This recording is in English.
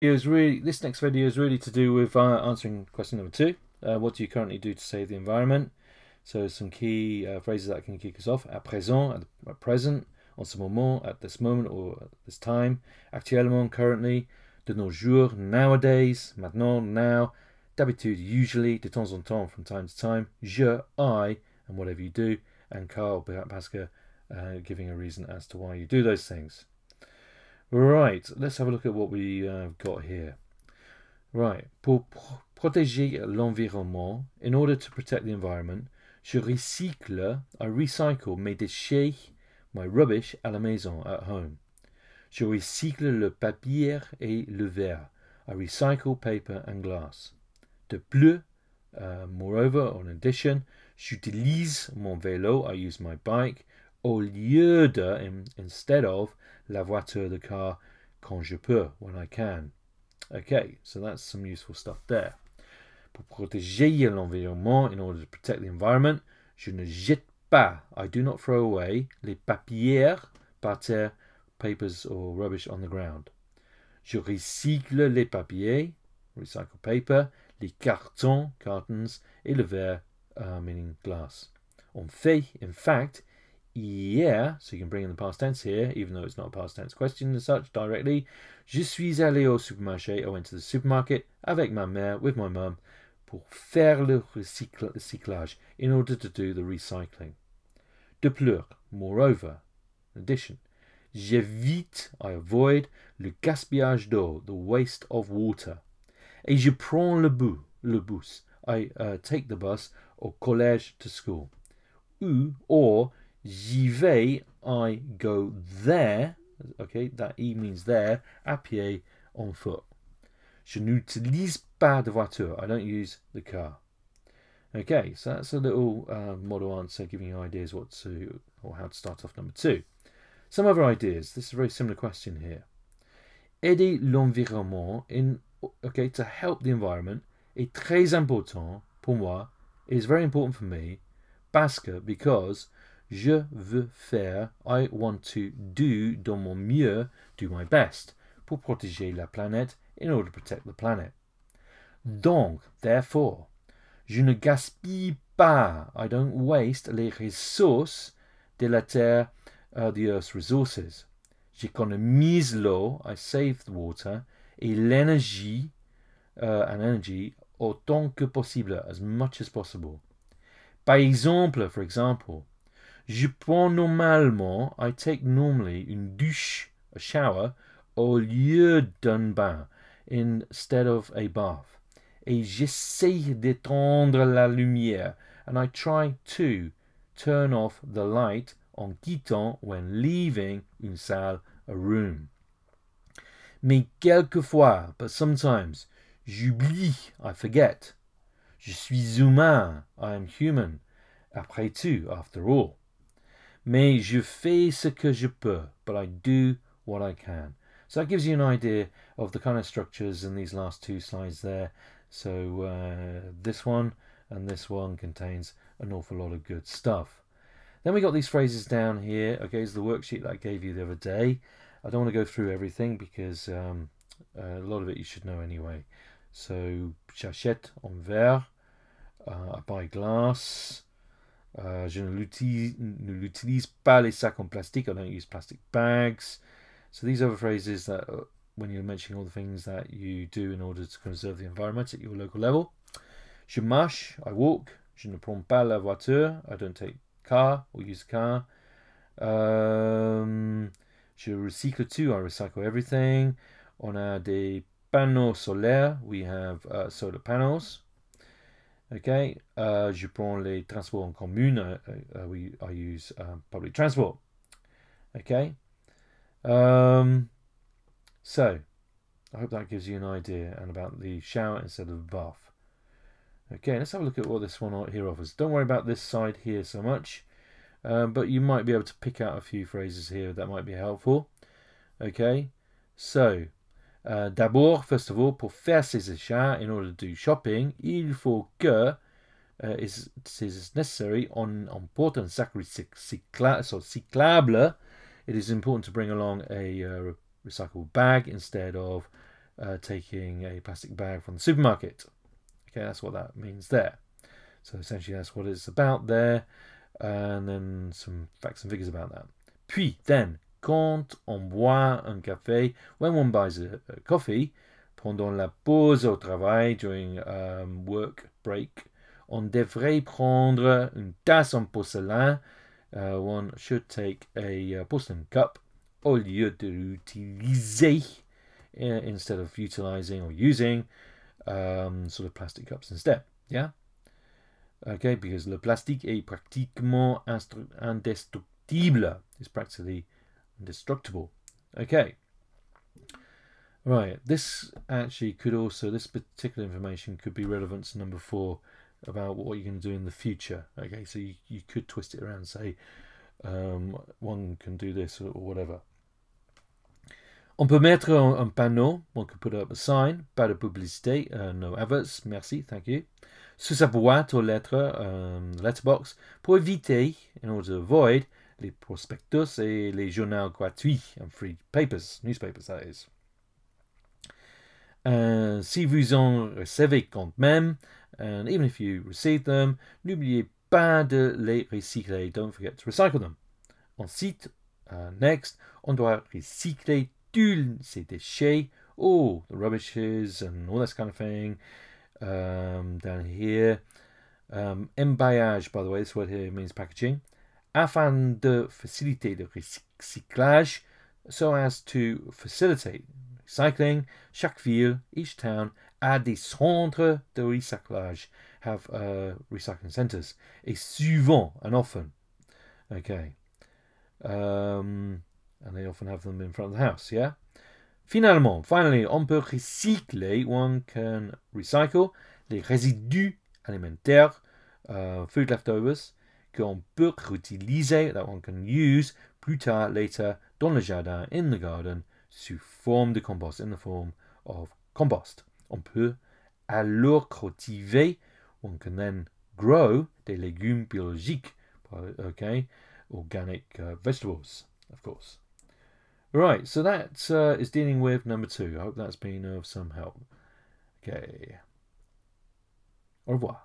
This next video is really to do with answering question number 2. What do you currently do to save the environment? So some key phrases that can kick us off. À présent, at present. En ce moment, at this moment or at this time. Actuellement, currently. De nos jours, nowadays. Maintenant, now. D'habitude, usually. De temps en temps, from time to time. Je, I, and whatever you do. And car or parce que, giving a reason as to why you do those things. Right, let's have a look at what we got here. Right, pour protéger l'environnement, in order to protect the environment, I recycle mes déchets, my rubbish, à la maison, at home. Je recycle le papier et le verre. I recycle paper and glass. De plus, moreover, or in addition, j'utilise mon vélo, I use my bike, au lieu de, instead of, la voiture, the car, quand je peux, when I can. Okay, so that's some useful stuff there. Pour protéger l'environnement, in order to protect the environment, je ne jette pas, I do not throw away, les papiers par terre, papers or rubbish on the ground. Je recycle les papiers, recycle paper, les cartons, cartons, et le verre, meaning glass. On fait, in fact, hier, so you can bring in the past tense here, even though it's not a past tense question as such directly. Je suis allé au supermarché. I went to the supermarket avec ma mère, with my mum, pour faire le recyclage, in order to do the recycling. De plus, moreover, in addition, j'évite, I avoid, le gaspillage d'eau, the waste of water. Et je prends le bus. I take the bus au collège to school. Or j'y vais, I go there. Okay, that E means there, à pied, on foot. Je n'utilise pas de voiture. I don't use the car. Okay, so that's a little model answer giving you ideas what to, or how to start off number 2. Some other ideas. This is a very similar question here. Aider l'environnement, to help the environment, est très important pour moi. It is very important for me, because je veux faire, I want to do dans mon mieux, do my best, pour protéger la planète, in order to protect the planet. Donc, therefore, je ne gaspille pas, I don't waste les ressources de la terre, the earth's resources. J'économise l'eau, I save the water, et l'énergie, and energy, autant que possible, as much as possible. Par exemple, for example, je prends normalement, I take normally, une douche, a shower, au lieu d'un bain, instead of a bath. Et j'essaie d'éteindre la lumière, and I try to turn off the light en quittant, when leaving, une salle, a room. Mais quelquefois, but sometimes, j'oublie, I forget. Je suis humain, I am human. Après tout, after all. Mais je fais ce que je peux, but I do what I can. So that gives you an idea of the kind of structures in these last 2 slides there. So this one and this one contains an awful lot of good stuff. Then we got these phrases down here. Okay, it's the worksheet that I gave you the other day. I don't want to go through everything because a lot of it you should know anyway. So, j'achète en verre, I buy glass. Je ne l'utilise pas les sacs en plastique. I don't use plastic bags. So these are phrases that when you're mentioning all the things that you do in order to conserve the environment at your local level. Je marche, I walk. Je ne prends pas la voiture. I don't take car or use a car. Je recycle tout. I recycle everything. On a des panneaux solaires. We have solar panels. Okay, je prends les transports en commun. I use public transport. Okay, so I hope that gives you an idea and about the shower instead of the bath. Okay, let's have a look at what this one here offers. Don't worry about this side here so much, but you might be able to pick out a few phrases here that might be helpful. Okay, so d'abord, first of all, pour faire ses achats, in order to do shopping, il faut que, it is necessary, on porte un sac cyclable. It is important to bring along a recyclable bag instead of taking a plastic bag from the supermarket. Okay, that's what that means there. So essentially that's what it's about there. And then some facts and figures about that. Puis, then, quand on boit un café, when one buys a coffee, pendant la pause au travail, during work break, on devrait prendre une tasse en porcelain. One should take a porcelain cup au lieu de l'utiliser, instead of utilizing or using sort of plastic cups instead. Yeah? Okay, because le plastique est pratiquement indestructible. It's practically indestructible. Okay. Right, this actually could also, this particular information could be relevant to number 4 about what you're going to do in the future. Okay, so you could twist it around and say one can do this or whatever. On peut mettre un panneau, one could put up a sign, pas de publicité, no adverts, merci, thank you, sous sa boîte aux lettres, letterbox, pour éviter, in order to avoid, les prospectus et les journaux gratuits, and free papers, newspapers that is. Si vous en recevez quand même, and even if you receive them, n'oubliez pas de les recycler, don't forget to recycle them. Ensuite, next, on doit recycler tous ces déchets, the rubbishes and all this kind of thing. Down here, emballage, by the way, this word here means packaging, afin de faciliter le recyclage, so as to facilitate recycling. Chaque ville, each town, a des centres de recyclage, have recycling centers, et souvent and often. Okay. And they often have them in front of the house, yeah? Finalement, finally, on peut recycler, one can recycle les résidus alimentaires, food leftovers, qu'on peut réutiliser, that one can use plus tard, later, dans le jardin, in the garden, sous forme de compost, in the form of compost. On peut alors cultiver, one can then grow des légumes biologiques, okay, organic vegetables, of course. Right, so that is dealing with number 2. I hope that's been of some help. Okay. Au revoir.